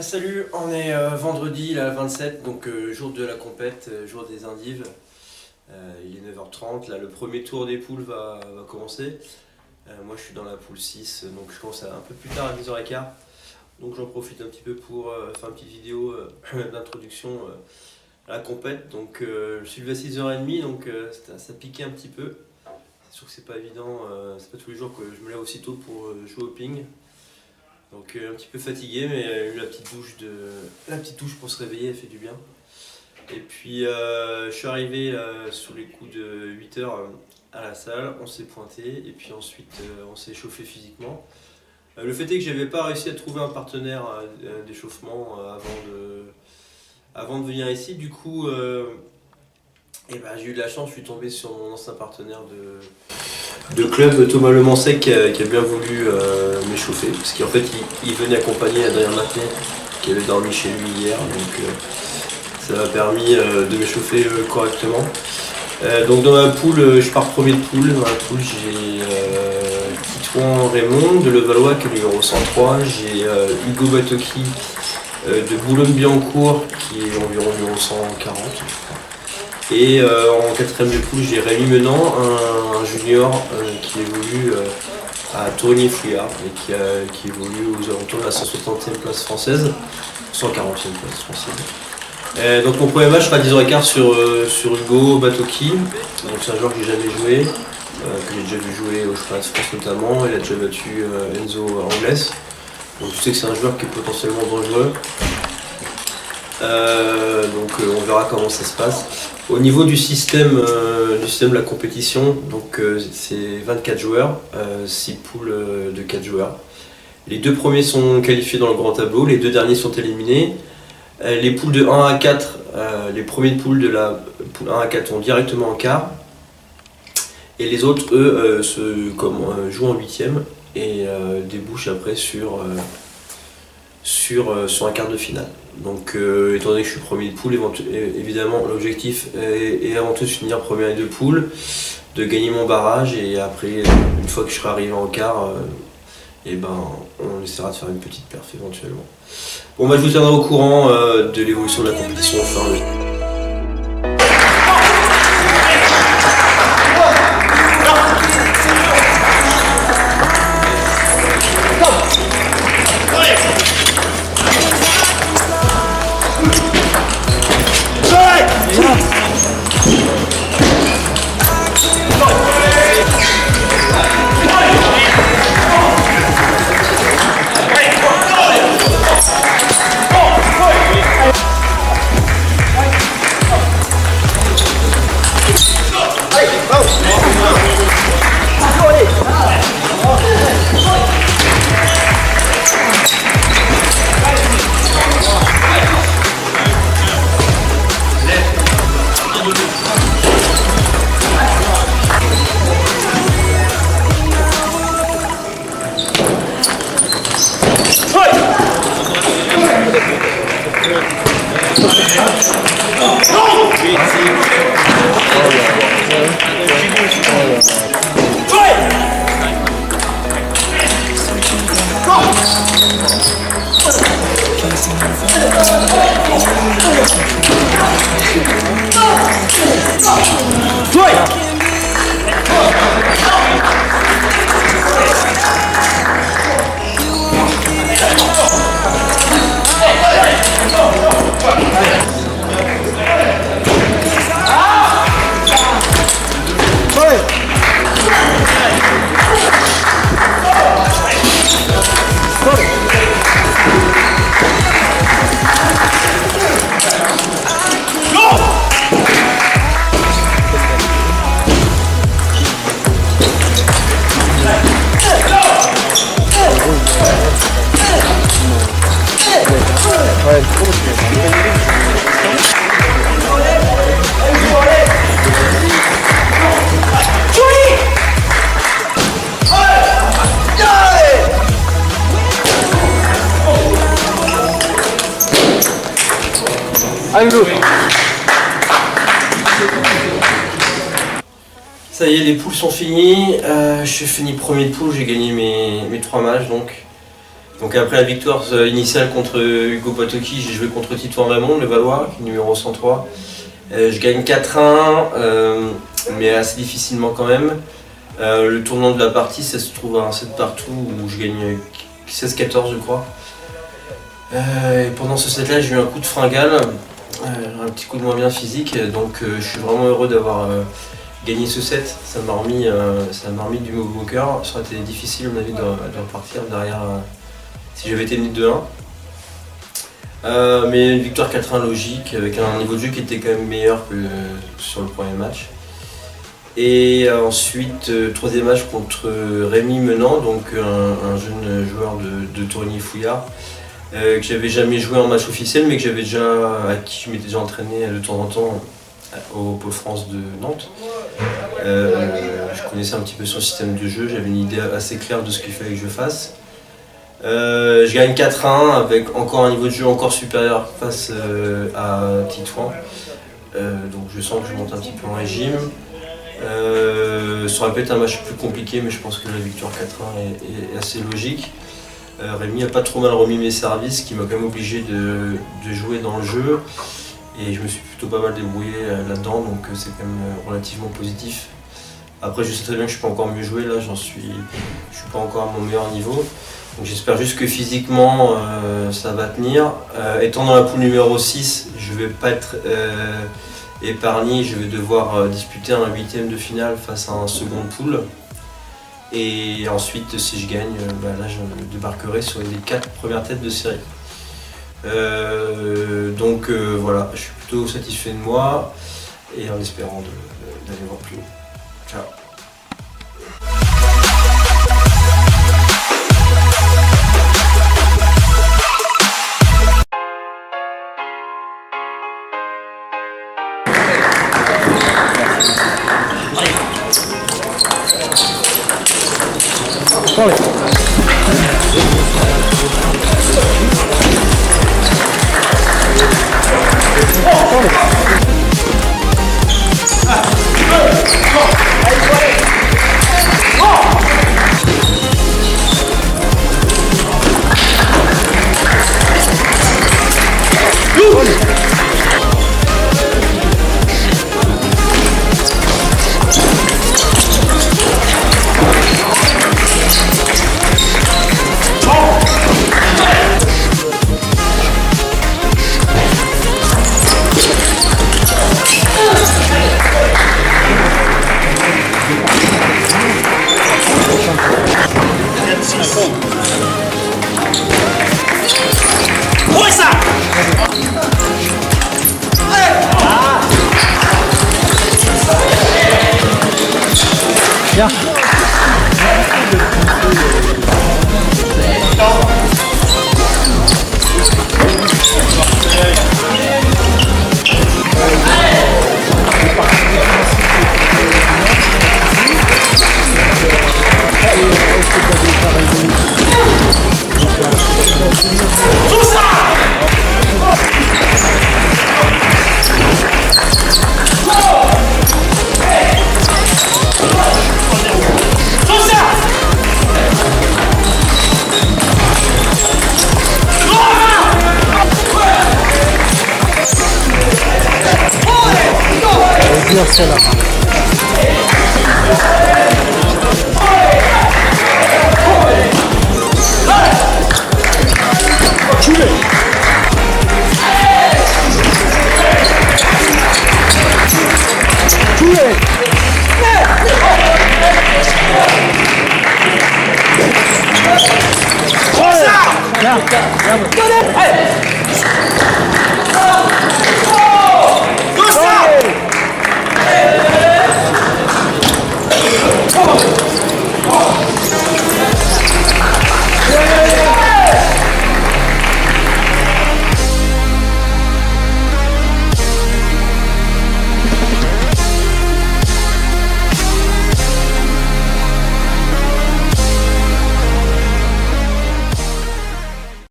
Salut, on est vendredi là, 27, donc jour de la compète, jour des Indives. Il est 9h30, là le premier tour des poules va commencer. Moi je suis dans la poule 6, donc je commence un peu plus tard à 10h15. Donc j'en profite un petit peu pour faire une petite vidéo d'introduction à la compète. Donc je suis levé à 6h30, donc ça piquait un petit peu. C'est sûr que c'est pas évident, c'est pas tous les jours que je me lève aussitôt pour jouer au ping. Donc un petit peu fatigué, mais eu la petite douche pour se réveiller, elle fait du bien. Et puis je suis arrivé sur les coups de 8h à la salle, on s'est pointé et puis ensuite on s'est échauffé physiquement. Le fait est que j'avais pas réussi à trouver un partenaire d'échauffement avant de venir ici. Du coup, j'ai eu de la chance, je suis tombé sur mon ancien partenaire de club, Thomas Le Mansec, qui a bien voulu m'échauffer, parce qu'en fait il venait accompagner Adrien Maté qui avait dormi chez lui hier, donc ça m'a permis de m'échauffer correctement. Donc dans ma poule, je pars premier de poule. Dans la poule, j'ai Titouan Raymond de Levallois qui est numéro 103, j'ai Hugo Batoki de Boulogne-Billancourt qui est environ numéro 140. Et en quatrième de poule, j'ai Rémi Menant, un junior qui évolue à Tourigny-Fouillard et qui évolue aux alentours de la 160e place française, 140e place française. Donc mon premier match sera à 10h15 sur Hugo Batoki. Donc c'est un joueur que j'ai jamais joué, que j'ai déjà vu jouer au championnat de France notamment. Il a déjà battu Enzo Anglès. Donc tu sais que c'est un joueur qui est potentiellement dangereux. Donc on verra comment ça se passe. Au niveau du système de la compétition, donc c'est 24 joueurs, 6 poules de 4 joueurs. Les deux premiers sont qualifiés dans le grand tableau, les deux derniers sont éliminés. Les poules de 1 à 4, les premiers de poule de la poule 1 à 4 vont directement en quart. Et les autres, eux, jouent en 8e et débouchent après sur un quart de finale. Donc étant donné que je suis premier de poule, évidemment l'objectif est avant tout de finir premier de poule, de gagner mon barrage et après une fois que je serai arrivé en quart, on essaiera de faire une petite perf éventuellement. Bon je vous tiendrai au courant de l'évolution de la compétition. Ça y est, les poules sont finies. Je suis fini premier de poule, j'ai gagné mes 3 matchs donc. Donc après la victoire initiale contre Hugo Patoki, j'ai joué contre Titouan Raymond, le Valois, numéro 103. Je gagne 4-1, mais assez difficilement quand même. Le tournant de la partie, ça se trouve à un set partout où je gagne 16-14 je crois. Et pendant ce set là, j'ai eu un coup de fringale, un petit coup de moins bien physique, donc je suis vraiment heureux d'avoir gagné ce set. Ça m'a remis du mot au cœur. Ça aurait été difficile à mon avis de repartir derrière si j'avais été mis 2-1. Mais une victoire 4-1 logique, avec un niveau de jeu qui était quand même meilleur que sur le premier match. Et ensuite, troisième match contre Rémi Menant, donc un jeune joueur de Torigny-Fouillard, que j'avais jamais joué en match officiel, mais avec qui je m'étais déjà entraîné de temps en temps au Pôle France de Nantes. Je connaissais un petit peu son système de jeu, j'avais une idée assez claire de ce qu'il fallait que je fasse. Je gagne 4-1 avec encore un niveau de jeu encore supérieur face à Titouan. Donc je sens que je monte un petit peu en régime. Ça aurait pu être un match plus compliqué, mais je pense que la victoire 4-1 est assez logique. Rémi a pas trop mal remis mes services, qui m'a quand même obligé de jouer dans le jeu. Et je me suis plutôt pas mal débrouillé là-dedans, donc c'est quand même relativement positif. Après, je sais très bien que je peux encore mieux jouer, là je suis pas encore à mon meilleur niveau. Donc j'espère juste que physiquement ça va tenir. Étant dans la poule numéro 6, je vais pas être épargné, je vais devoir disputer un 8e de finale face à un second poule. Et ensuite, si je gagne, là je débarquerai sur les 4 premières têtes de série. Donc voilà, je suis plutôt satisfait de moi et en espérant d'aller voir plus haut. Ciao. Bien. Bien celle-là. Bien.